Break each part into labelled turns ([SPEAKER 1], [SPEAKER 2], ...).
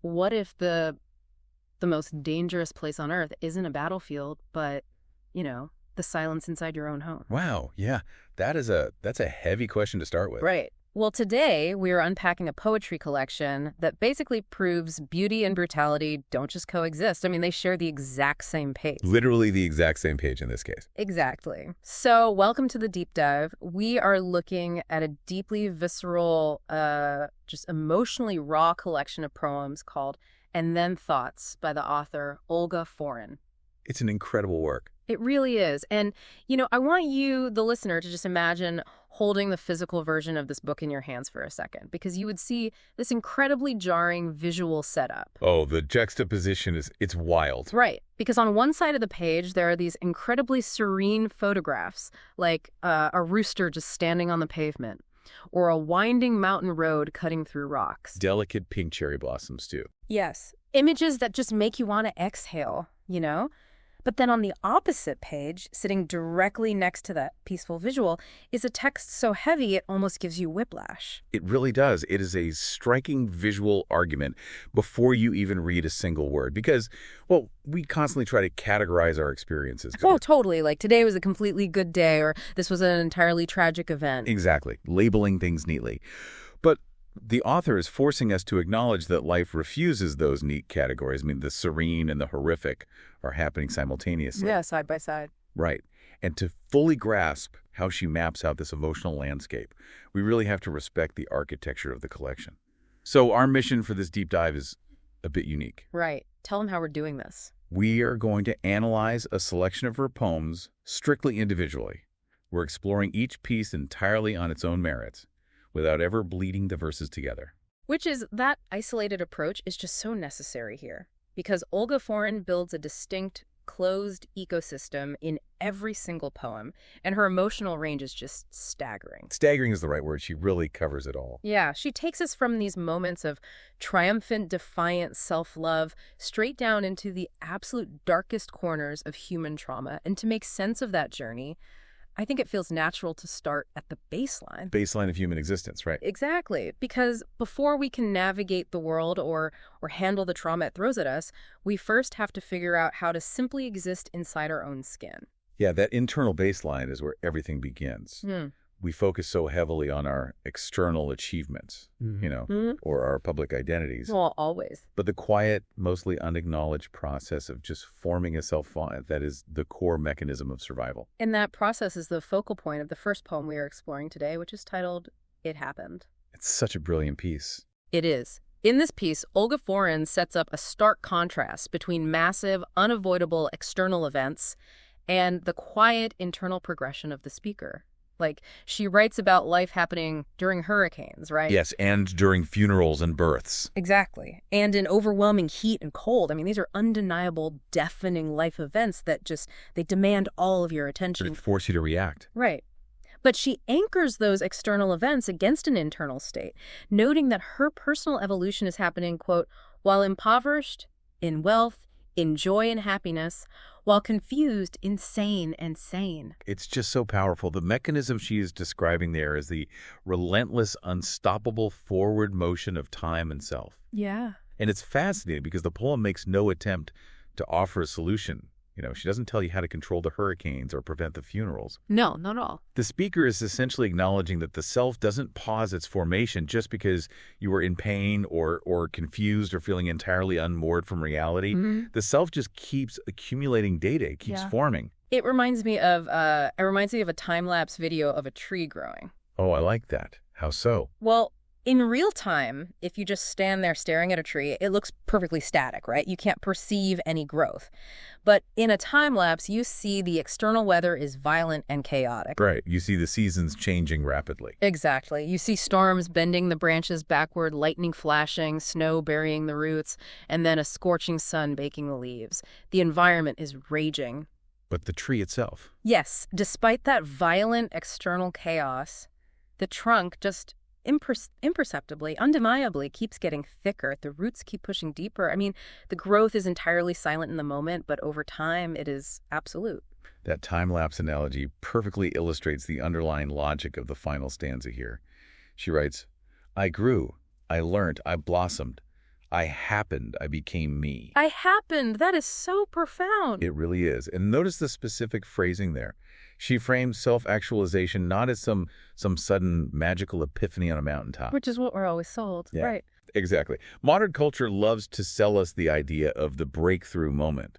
[SPEAKER 1] what if the most dangerous place on earth isn't a battlefield, but, the silence inside your own home?
[SPEAKER 2] Wow, yeah. That's a heavy question to start with.
[SPEAKER 1] Right. Well, today we are unpacking a poetry collection that basically proves beauty and brutality don't just coexist. I mean, they share the exact same page.
[SPEAKER 2] Literally the exact same page in this case.
[SPEAKER 1] Exactly. So, welcome to the deep dive. We are looking at a deeply visceral, just emotionally raw collection of poems called And Then Thoughts by the author Olga Forin.
[SPEAKER 2] It's an incredible work.
[SPEAKER 1] It really is. And, I want you, the listener, to just imagine holding the physical version of this book in your hands for a second, because you would see this incredibly jarring visual setup.
[SPEAKER 2] Oh, the juxtaposition it's wild.
[SPEAKER 1] Right. Because on one side of the page, there are these incredibly serene photographs, like a rooster just standing on the pavement, or a winding mountain road cutting through rocks.
[SPEAKER 2] Delicate pink cherry blossoms, too.
[SPEAKER 1] Yes. Images that just make you want to exhale, But then on the opposite page, sitting directly next to that peaceful visual, is a text so heavy it almost gives you whiplash.
[SPEAKER 2] It really does. It is a striking visual argument before you even read a single word. Because, well, we constantly try to categorize our experiences.
[SPEAKER 1] Oh, totally. Like today was a completely good day, or this was an entirely tragic event.
[SPEAKER 2] Exactly. Labeling things neatly. But the author is forcing us to acknowledge that life refuses those neat categories. I mean, the serene and the horrific are happening simultaneously.
[SPEAKER 1] Yeah, side by side.
[SPEAKER 2] Right. And to fully grasp how she maps out this emotional landscape, we really have to respect the architecture of the collection. So our mission for this deep dive is a bit unique.
[SPEAKER 1] Right. Tell them how we're doing this.
[SPEAKER 2] We are going to analyze a selection of her poems strictly individually. We're exploring each piece entirely on its own merits, without ever bleeding the verses together.
[SPEAKER 1] That isolated approach is just so necessary here, because Olga Forin builds a distinct, closed ecosystem in every single poem, and her emotional range is just staggering.
[SPEAKER 2] Staggering is the right word. She really covers it all.
[SPEAKER 1] Yeah, she takes us from these moments of triumphant, defiant self-love straight down into the absolute darkest corners of human trauma, and to make sense of that journey, I think it feels natural to start at the baseline.
[SPEAKER 2] Baseline of human existence, right?
[SPEAKER 1] Exactly. Because before we can navigate the world or handle the trauma it throws at us, we first have to figure out how to simply exist inside our own skin.
[SPEAKER 2] Yeah, that internal baseline is where everything begins. We focus so heavily on our external achievements, or our public identities.
[SPEAKER 1] Well, always.
[SPEAKER 2] But the quiet, mostly unacknowledged process of just forming a self, that is the core mechanism of survival.
[SPEAKER 1] And that process is the focal point of the first poem we are exploring today, which is titled, It Happened.
[SPEAKER 2] It's such a brilliant piece.
[SPEAKER 1] It is. In this piece, Olga Forin sets up a stark contrast between massive, unavoidable external events and the quiet internal progression of the speaker. Like, she writes about life happening during hurricanes, right?
[SPEAKER 2] Yes, and during funerals and births.
[SPEAKER 1] Exactly. And in overwhelming heat and cold. I mean, these are undeniable, deafening life events that they demand all of your attention.
[SPEAKER 2] It forces you to react.
[SPEAKER 1] Right. But she anchors those external events against an internal state, noting that her personal evolution is happening, quote, while impoverished, in wealth, in joy and happiness, while confused, insane, and sane.
[SPEAKER 2] It's just so powerful. The mechanism she is describing there is the relentless, unstoppable forward motion of time and self.
[SPEAKER 1] Yeah.
[SPEAKER 2] And it's fascinating because the poem makes no attempt to offer a solution. She doesn't tell you how to control the hurricanes or prevent the funerals.
[SPEAKER 1] No, not at all.
[SPEAKER 2] The speaker is essentially acknowledging that the self doesn't pause its formation just because you are in pain or confused or feeling entirely unmoored from reality. The self just keeps accumulating data. It keeps forming.
[SPEAKER 1] It reminds me of a time-lapse video of a tree growing.
[SPEAKER 2] Oh, I like that. How so?
[SPEAKER 1] Well, in real time, if you just stand there staring at a tree, it looks perfectly static, right? You can't perceive any growth. But in a time lapse, you see the external weather is violent and chaotic.
[SPEAKER 2] Right. You see the seasons changing rapidly.
[SPEAKER 1] Exactly. You see storms bending the branches backward, lightning flashing, snow burying the roots, and then a scorching sun baking the leaves. The environment is raging.
[SPEAKER 2] But the tree itself?
[SPEAKER 1] Yes. Despite that violent external chaos, the trunk just imperceptibly, undeniably keeps getting thicker. The roots keep pushing deeper. I mean, the growth is entirely silent in the moment, but over time it is absolute.
[SPEAKER 2] That time-lapse analogy perfectly illustrates the underlying logic of the final stanza here. She writes, I grew, I learnt, I blossomed. I happened, I became me.
[SPEAKER 1] I happened. That is so profound.
[SPEAKER 2] It really is. And notice the specific phrasing there. She frames self-actualization not as some sudden magical epiphany on a mountaintop.
[SPEAKER 1] Which is what we're always sold.
[SPEAKER 2] Yeah.
[SPEAKER 1] Right.
[SPEAKER 2] Exactly. Modern culture loves to sell us the idea of the breakthrough moment.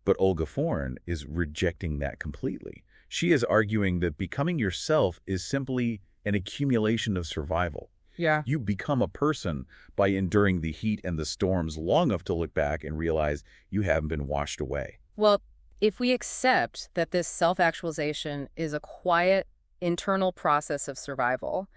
[SPEAKER 2] But Olga Forn is rejecting that completely. She is arguing that becoming yourself is simply an accumulation of survival.
[SPEAKER 1] Yeah.
[SPEAKER 2] You become a person by enduring the heat and the storms long enough to look back and realize you haven't been washed away.
[SPEAKER 1] Well, if we accept that this self-actualization is a quiet, internal process of survival,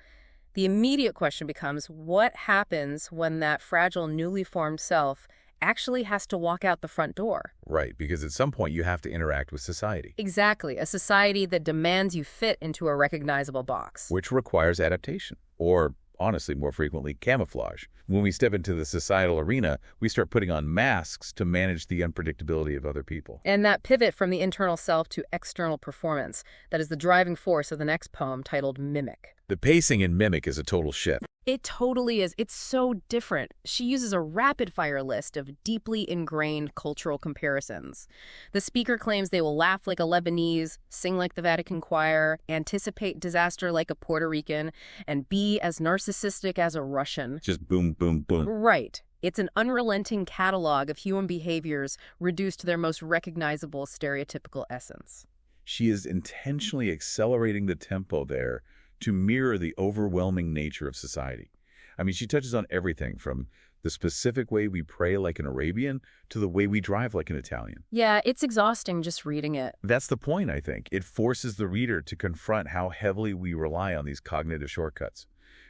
[SPEAKER 1] the immediate question becomes, what happens when that fragile, newly formed self actually has to walk out the front door?
[SPEAKER 2] Right, because at some point you have to interact with society.
[SPEAKER 1] Exactly, a society that demands you fit into a recognizable box.
[SPEAKER 2] Which requires adaptation, or honestly, more frequently, camouflage. When we step into the societal arena, we start putting on masks to manage the unpredictability of other people.
[SPEAKER 1] And that pivot from the internal self to external performance, that is the driving force of the next poem titled Mimic.
[SPEAKER 2] The pacing in Mimic is a total shift.
[SPEAKER 1] It totally is. It's so different. She uses a rapid-fire list of deeply ingrained cultural comparisons. The speaker claims they will laugh like a Lebanese, sing like the Vatican choir, anticipate disaster like a Puerto Rican, and be as narcissistic as a Russian.
[SPEAKER 2] Just boom, boom, boom.
[SPEAKER 1] Right. It's an unrelenting catalog of human behaviors reduced to their most recognizable stereotypical essence.
[SPEAKER 2] She is intentionally accelerating the tempo there to mirror the overwhelming nature of society. I mean, she touches on everything from the specific way we pray like an Arabian to the way we drive like an Italian.
[SPEAKER 1] Yeah, it's exhausting just reading it.
[SPEAKER 2] That's the point, I think. It forces the reader to confront how heavily we rely on these cognitive shortcuts.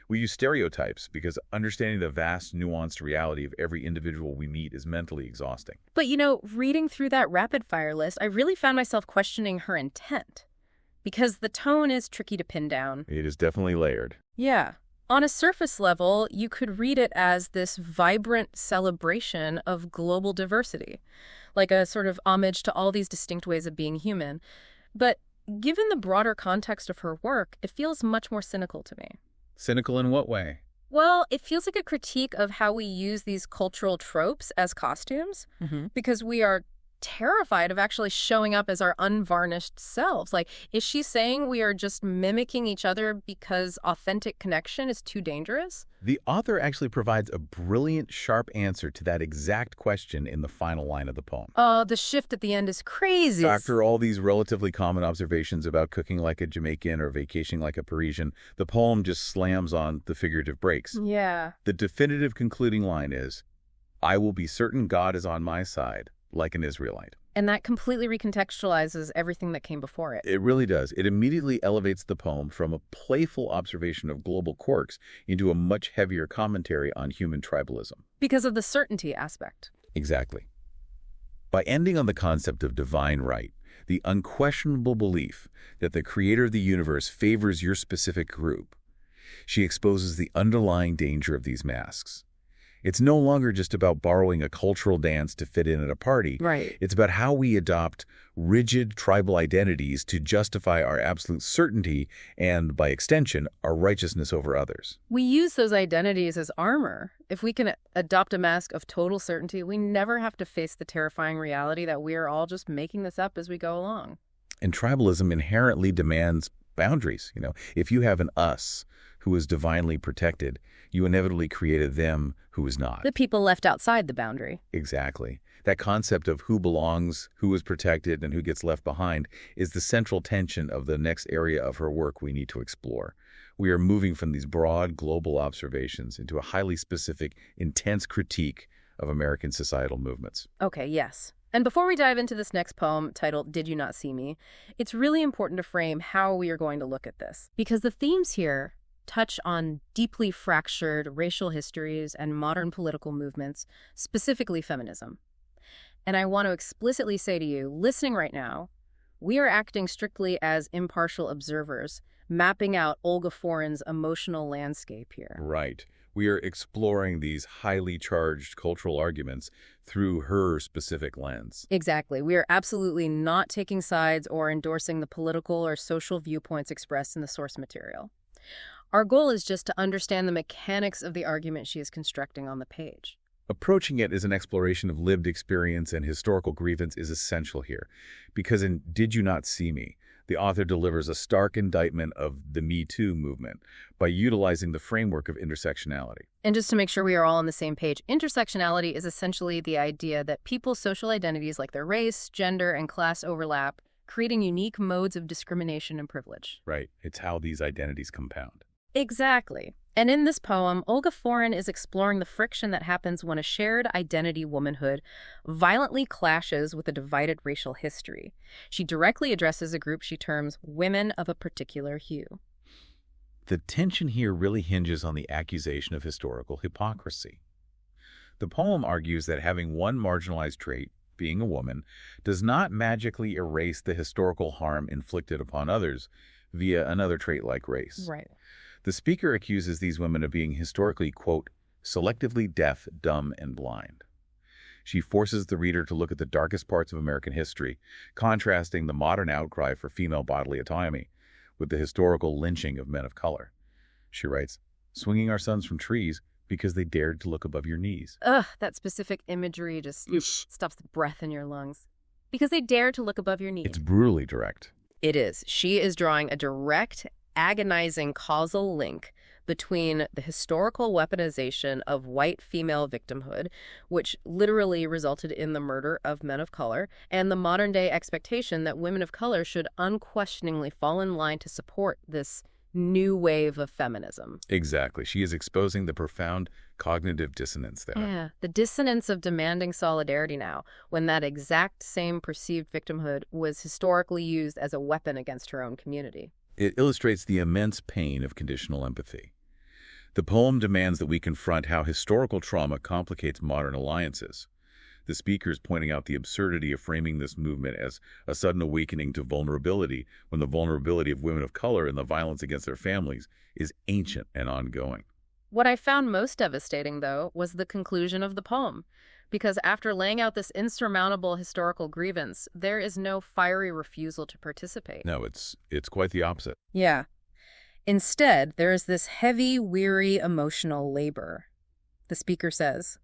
[SPEAKER 2] We use stereotypes because understanding the vast, nuanced reality of every individual we meet is mentally exhausting.
[SPEAKER 1] But, reading through that rapid-fire list, I really found myself questioning her intent. Because the tone is tricky to pin down.
[SPEAKER 2] It is definitely layered.
[SPEAKER 1] Yeah. On a surface level, you could read it as this vibrant celebration of global diversity, like a sort of homage to all these distinct ways of being human. But given the broader context of her work, it feels much more cynical to me.
[SPEAKER 2] Cynical in what way?
[SPEAKER 1] Well, it feels like a critique of how we use these cultural tropes as costumes, because we are terrified of actually showing up as our unvarnished selves. Like, is she saying we are just mimicking each other because authentic connection is too dangerous?
[SPEAKER 2] The author actually provides a brilliant, sharp answer to that exact question in the final line of the poem.
[SPEAKER 1] Oh, the shift at the end is crazy.
[SPEAKER 2] After all these relatively common observations about cooking like a Jamaican or vacationing like a Parisian, the poem just slams on the figurative brakes.
[SPEAKER 1] Yeah.
[SPEAKER 2] The definitive concluding line is, I will be certain God is on my side, like an Israelite.
[SPEAKER 1] And that completely recontextualizes everything that came before it.
[SPEAKER 2] It really does. It immediately elevates the poem from a playful observation of global quirks into a much heavier commentary on human tribalism.
[SPEAKER 1] Because of the certainty aspect.
[SPEAKER 2] Exactly. By ending on the concept of divine right, the unquestionable belief that the creator of the universe favors your specific group, she exposes the underlying danger of these masks. It's no longer just about borrowing a cultural dance to fit in at a party.
[SPEAKER 1] Right.
[SPEAKER 2] It's about how we adopt rigid tribal identities to justify our absolute certainty and, by extension, our righteousness over others.
[SPEAKER 1] We use those identities as armor. If we can adopt a mask of total certainty, we never have to face the terrifying reality that we are all just making this up as we go along.
[SPEAKER 2] And tribalism inherently demands boundaries. If you have an us who is divinely protected, you inevitably created them who is not.
[SPEAKER 1] The people left outside the boundary.
[SPEAKER 2] Exactly. That concept of who belongs, who is protected, and who gets left behind is the central tension of the next area of her work we need to explore. We are moving from these broad global observations into a highly specific, intense critique of American societal movements.
[SPEAKER 1] Okay, yes. And before we dive into this next poem titled Did You Not See Me, it's really important to frame how we are going to look at this. Because the themes here touch on deeply fractured racial histories and modern political movements, specifically feminism. And I want to explicitly say to you, listening right now, we are acting strictly as impartial observers, mapping out Olga Forn's emotional landscape here.
[SPEAKER 2] Right. We are exploring these highly charged cultural arguments through her specific lens.
[SPEAKER 1] Exactly. We are absolutely not taking sides or endorsing the political or social viewpoints expressed in the source material. Our goal is just to understand the mechanics of the argument she is constructing on the page.
[SPEAKER 2] Approaching it as an exploration of lived experience and historical grievance is essential here, because in Did You Not See Me, the author delivers a stark indictment of the Me Too movement by utilizing the framework of intersectionality.
[SPEAKER 1] And just to make sure we are all on the same page, intersectionality is essentially the idea that people's social identities like their race, gender, and class overlap, creating unique modes of discrimination and privilege.
[SPEAKER 2] Right. It's how these identities compound.
[SPEAKER 1] Exactly. And in this poem, Olga Foran is exploring the friction that happens when a shared identity womanhood violently clashes with a divided racial history. She directly addresses a group she terms women of a particular hue.
[SPEAKER 2] The tension here really hinges on the accusation of historical hypocrisy. The poem argues that having one marginalized trait, being a woman, does not magically erase the historical harm inflicted upon others via another trait like race.
[SPEAKER 1] Right.
[SPEAKER 2] The speaker accuses these women of being historically, quote, selectively deaf, dumb, and blind. She forces the reader to look at the darkest parts of American history, contrasting the modern outcry for female bodily autonomy with the historical lynching of men of color. She writes, swinging our sons from trees because they dared to look above your knees.
[SPEAKER 1] Ugh, that specific imagery just stops the breath in your lungs. Because they dared to look above your knees.
[SPEAKER 2] It's brutally direct.
[SPEAKER 1] It is. She is drawing a direct, agonizing causal link between the historical weaponization of white female victimhood, which literally resulted in the murder of men of color, and the modern-day expectation that women of color should unquestioningly fall in line to support this new wave of feminism.
[SPEAKER 2] Exactly. She is exposing the profound cognitive dissonance there.
[SPEAKER 1] Yeah, the dissonance of demanding solidarity now, when that exact same perceived victimhood was historically used as a weapon against her own community.
[SPEAKER 2] It illustrates the immense pain of conditional empathy. The poem demands that we confront how historical trauma complicates modern alliances. The speaker is pointing out the absurdity of framing this movement as a sudden awakening to vulnerability when the vulnerability of women of color and the violence against their families is ancient and ongoing.
[SPEAKER 1] What I found most devastating, though, was the conclusion of the poem. Because after laying out this insurmountable historical grievance, there is no fiery refusal to participate.
[SPEAKER 2] No, it's quite the opposite.
[SPEAKER 1] Yeah. Instead, there is this heavy, weary, emotional labor. The speaker says,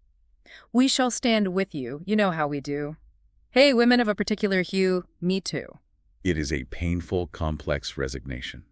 [SPEAKER 1] "We shall stand with you. You know how we do. Hey, women of a particular hue, me too."
[SPEAKER 2] It is a painful, complex resignation.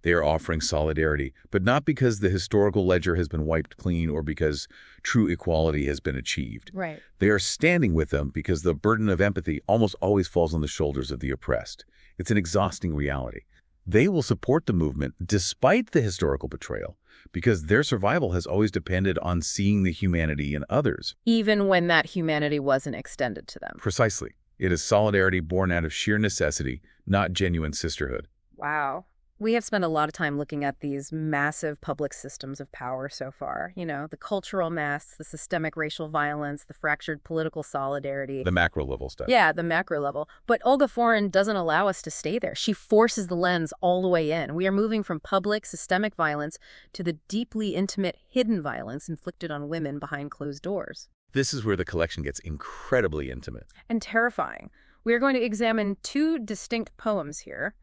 [SPEAKER 2] They are offering solidarity, but not because the historical ledger has been wiped clean or because true equality has been achieved.
[SPEAKER 1] Right.
[SPEAKER 2] They are standing with them because the burden of empathy almost always falls on the shoulders of the oppressed. It's an exhausting reality. They will support the movement despite the historical betrayal because their survival has always depended on seeing the humanity in others.
[SPEAKER 1] Even when that humanity wasn't extended to them.
[SPEAKER 2] Precisely. It is solidarity born out of sheer necessity, not genuine sisterhood.
[SPEAKER 1] Wow. We have spent a lot of time looking at these massive public systems of power so far. You know, the cultural mess, the systemic racial violence, the fractured political solidarity.
[SPEAKER 2] The macro level stuff.
[SPEAKER 1] Yeah, the macro level. But Olga Foran doesn't allow us to stay there. She forces the lens all the way in. We are moving from public, systemic violence to the deeply intimate, hidden violence inflicted on women behind closed doors.
[SPEAKER 2] This is where the collection gets incredibly intimate.
[SPEAKER 1] And terrifying. We are going to examine two distinct poems here.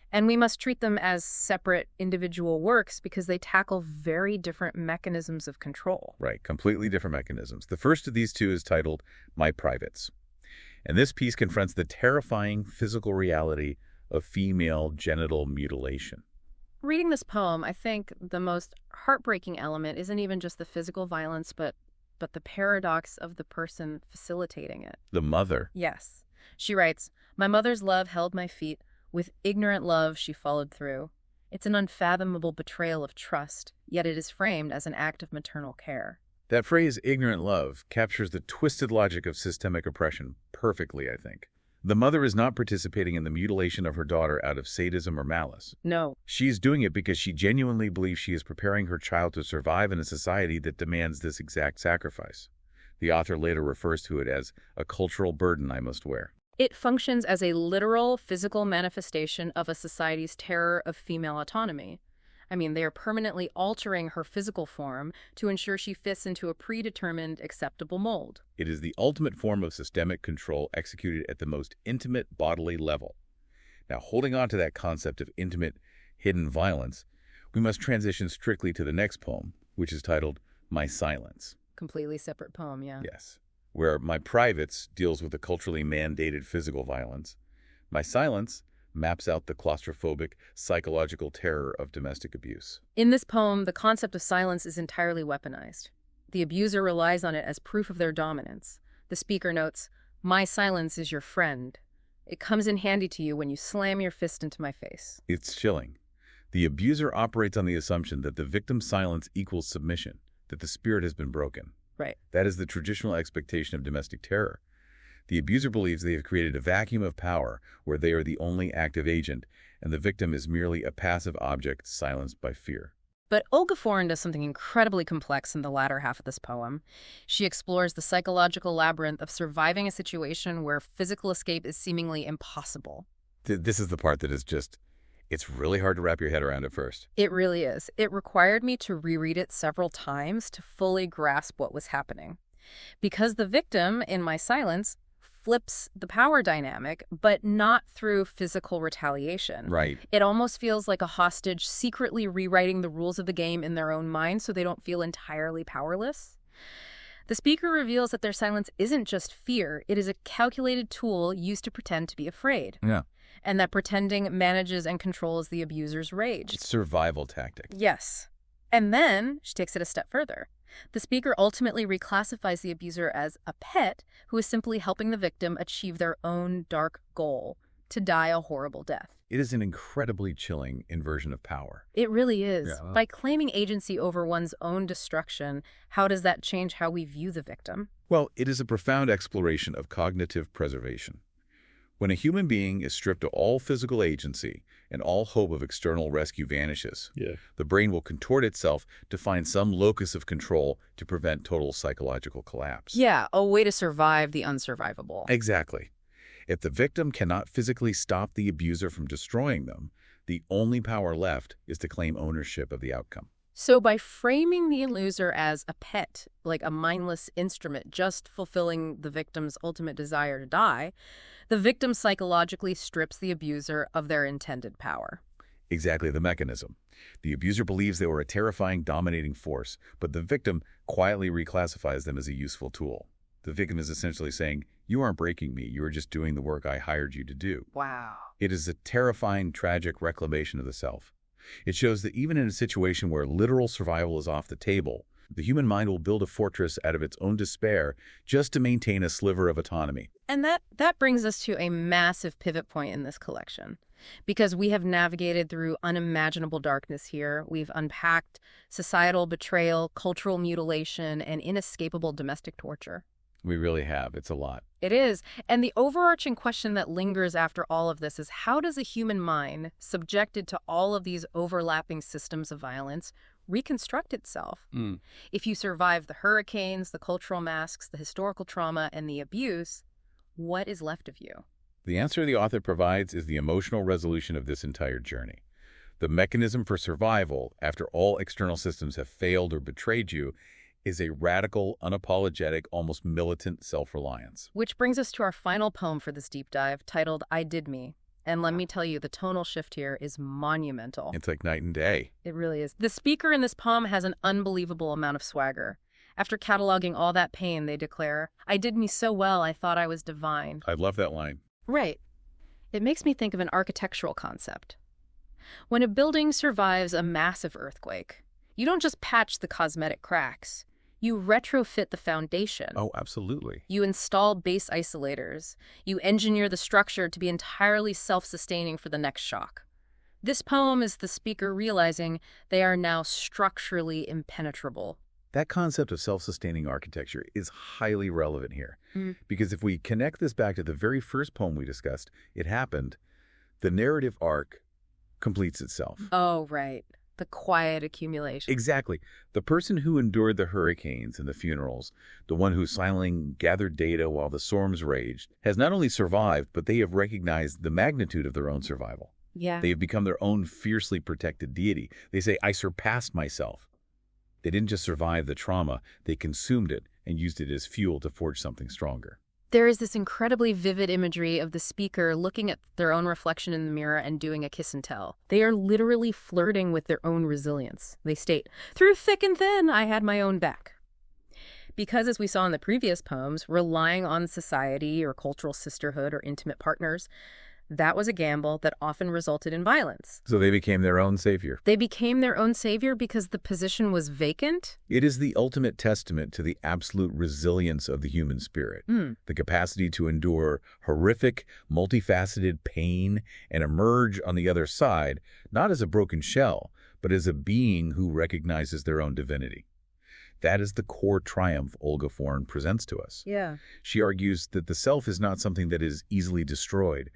[SPEAKER 1] And we must treat them as separate individual works because they tackle very different mechanisms of control.
[SPEAKER 2] Right, completely different mechanisms. The first of these two is titled My Privates. And this piece confronts the terrifying physical reality of female genital mutilation.
[SPEAKER 1] Reading this poem, I think the most heartbreaking element isn't even just the physical violence, but the paradox of the person facilitating it.
[SPEAKER 2] The mother.
[SPEAKER 1] Yes. She writes, "My mother's love held my feet. With ignorant love, she followed through. It's an unfathomable betrayal of trust, yet it is framed as an act of maternal care."
[SPEAKER 2] That phrase, ignorant love, captures the twisted logic of systemic oppression perfectly, I think. The mother is not participating in the mutilation of her daughter out of sadism or malice.
[SPEAKER 1] No.
[SPEAKER 2] She's doing it because she genuinely believes she is preparing her child to survive in a society that demands this exact sacrifice. The author later refers to it as a cultural burden I must wear.
[SPEAKER 1] It functions as a literal physical manifestation of a society's terror of female autonomy. I mean, they are permanently altering her physical form to ensure she fits into a predetermined, acceptable mold.
[SPEAKER 2] It is the ultimate form of systemic control executed at the most intimate bodily level. Now, holding on to that concept of intimate, hidden violence, we must transition strictly to the next poem, which is titled My Silence.
[SPEAKER 1] Completely separate poem, yeah.
[SPEAKER 2] Yes. Where My Privates deals with the culturally mandated physical violence, My Silence maps out the claustrophobic, psychological terror of domestic abuse.
[SPEAKER 1] In this poem, the concept of silence is entirely weaponized. The abuser relies on it as proof of their dominance. The speaker notes, "My silence is your friend. It comes in handy to you when you slam your fist into my face."
[SPEAKER 2] It's chilling. The abuser operates on the assumption that the victim's silence equals submission, that the spirit has been broken.
[SPEAKER 1] Right.
[SPEAKER 2] That is the traditional expectation of domestic terror. The abuser believes they have created a vacuum of power where they are the only active agent, and the victim is merely a passive object silenced by fear.
[SPEAKER 1] But Olga Foran does something incredibly complex in the latter half of this poem. She explores the psychological labyrinth of surviving a situation where physical escape is seemingly impossible.
[SPEAKER 2] This is the part that is just, it's really hard to wrap your head around at first.
[SPEAKER 1] It really is. It required me to reread it several times to fully grasp what was happening. Because the victim, in My Silence, flips the power dynamic, but not through physical retaliation.
[SPEAKER 2] Right.
[SPEAKER 1] It almost feels like a hostage secretly rewriting the rules of the game in their own mind so they don't feel entirely powerless. The speaker reveals that their silence isn't just fear, it is a calculated tool used to pretend to be afraid.
[SPEAKER 2] Yeah.
[SPEAKER 1] And that pretending manages and controls the abuser's rage.
[SPEAKER 2] It's a survival tactic.
[SPEAKER 1] Yes. And then she takes it a step further. The speaker ultimately reclassifies the abuser as a pet who is simply helping the victim achieve their own dark goal, to die a horrible death.
[SPEAKER 2] It is an incredibly chilling inversion of power.
[SPEAKER 1] It really is.
[SPEAKER 2] Yeah.
[SPEAKER 1] By claiming agency over one's own destruction, how does that change how we view the victim?
[SPEAKER 2] Well, it is a profound exploration of cognitive preservation. When a human being is stripped of all physical agency and all hope of external rescue vanishes, the brain will contort itself to find some locus of control to prevent total psychological collapse.
[SPEAKER 1] Yeah, a way to survive the unsurvivable.
[SPEAKER 2] Exactly. If the victim cannot physically stop the abuser from destroying them, the only power left is to claim ownership of the outcome.
[SPEAKER 1] So by framing the abuser as a pet, like a mindless instrument just fulfilling the victim's ultimate desire to die, the victim psychologically strips the abuser of their intended power.
[SPEAKER 2] Exactly the mechanism. The abuser believes they were a terrifying, dominating force, but the victim quietly reclassifies them as a useful tool. The victim is essentially saying, "You aren't breaking me, you are just doing the work I hired you to do."
[SPEAKER 1] Wow.
[SPEAKER 2] It is a terrifying, tragic reclamation of the self. It shows that even in a situation where literal survival is off the table, the human mind will build a fortress out of its own despair just to maintain a sliver of autonomy.
[SPEAKER 1] And that brings us to a massive pivot point in this collection. Because we have navigated through unimaginable darkness here, we've unpacked societal betrayal, cultural mutilation, and inescapable domestic torture.
[SPEAKER 2] We really have. It's a lot.
[SPEAKER 1] It is. And the overarching question that lingers after all of this is, how does a human mind, subjected to all of these overlapping systems of violence, reconstruct itself? If you survive the hurricanes, the cultural masks, the historical trauma, and the abuse, what is left of you?
[SPEAKER 2] The answer the author provides is the emotional resolution of this entire journey. The mechanism for survival, after all external systems have failed or betrayed you, is a radical, unapologetic, almost militant self-reliance.
[SPEAKER 1] Which brings us to our final poem for this deep dive, titled I Did Me. And let me tell you, the tonal shift here is monumental.
[SPEAKER 2] It's like night and day.
[SPEAKER 1] It really is. The speaker in this poem has an unbelievable amount of swagger. After cataloging all that pain, they declare, "I did me so well, I thought I was divine."
[SPEAKER 2] I love that line.
[SPEAKER 1] Right. It makes me think of an architectural concept. When a building survives a massive earthquake, you don't just patch the cosmetic cracks. You retrofit the foundation.
[SPEAKER 2] Oh, absolutely.
[SPEAKER 1] You install base isolators. You engineer the structure to be entirely self-sustaining for the next shock. This poem is the speaker realizing they are now structurally impenetrable.
[SPEAKER 2] That concept of self-sustaining architecture is highly relevant here. Because if we connect this back to the very first poem we discussed, It Happened, the narrative arc completes itself.
[SPEAKER 1] Oh, right. The quiet accumulation.
[SPEAKER 2] Exactly. The person who endured the hurricanes and the funerals, the one who silently gathered data while the storms raged, has not only survived, but they have recognized the magnitude of their own survival.
[SPEAKER 1] Yeah.
[SPEAKER 2] They have become their own fiercely protected deity. They say, "I surpassed myself." They didn't just survive the trauma, they consumed it and used it as fuel to forge something stronger.
[SPEAKER 1] There is this incredibly vivid imagery of the speaker looking at their own reflection in the mirror and doing a kiss and tell. They are literally flirting with their own resilience. They state, "Through thick and thin, I had my own back." Because, as we saw in the previous poems, relying on society or cultural sisterhood or intimate partners, that was a gamble that often resulted in violence.
[SPEAKER 2] So they became their own savior.
[SPEAKER 1] They became their own savior because the position was vacant?
[SPEAKER 2] It is the ultimate testament to the absolute resilience of the human spirit, the capacity to endure horrific, multifaceted pain and emerge on the other side, not as a broken shell, but as a being who recognizes their own divinity. That is the core triumph Olga Forn presents to us.
[SPEAKER 1] Yeah.
[SPEAKER 2] She argues that the self is not something that is easily destroyed.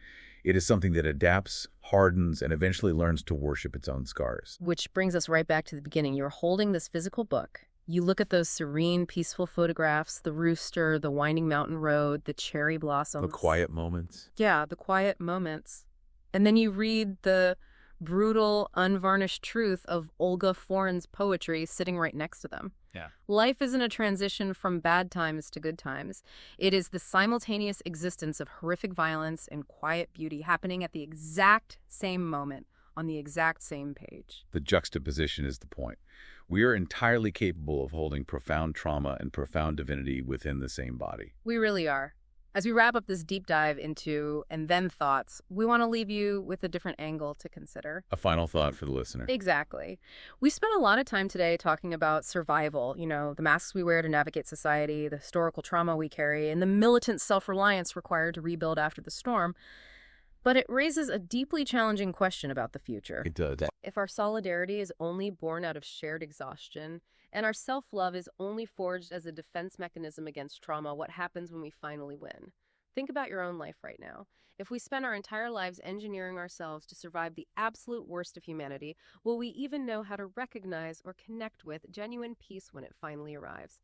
[SPEAKER 2] It is something that adapts, hardens, and eventually learns to worship its own scars.
[SPEAKER 1] Which brings us right back to the beginning. You're holding this physical book. You look at those serene, peaceful photographs, the rooster, the winding mountain road, the cherry blossoms.
[SPEAKER 2] The quiet moments.
[SPEAKER 1] Yeah, the quiet moments. And then you read the brutal, unvarnished truth of Olga Forn's poetry sitting right next to them.
[SPEAKER 2] Yeah.
[SPEAKER 1] Life isn't a transition from bad times to good times. It is the simultaneous existence of horrific violence and quiet beauty happening at the exact same moment on the exact same page.
[SPEAKER 2] The juxtaposition is the point. We are entirely capable of holding profound trauma and profound divinity within the same body.
[SPEAKER 1] We really are. As we wrap up this deep dive into And Then Thoughts, we want to leave you with a different angle to consider.
[SPEAKER 2] A final thought for the listener.
[SPEAKER 1] Exactly. We spent a lot of time today talking about survival, the masks we wear to navigate society, the historical trauma we carry, and the militant self-reliance required to rebuild after the storm. But it raises a deeply challenging question about the future.
[SPEAKER 2] It does.
[SPEAKER 1] If our solidarity is only born out of shared exhaustion, and our self-love is only forged as a defense mechanism against trauma, what happens when we finally win? Think about your own life right now. If we spend our entire lives engineering ourselves to survive the absolute worst of humanity, will we even know how to recognize or connect with genuine peace when it finally arrives?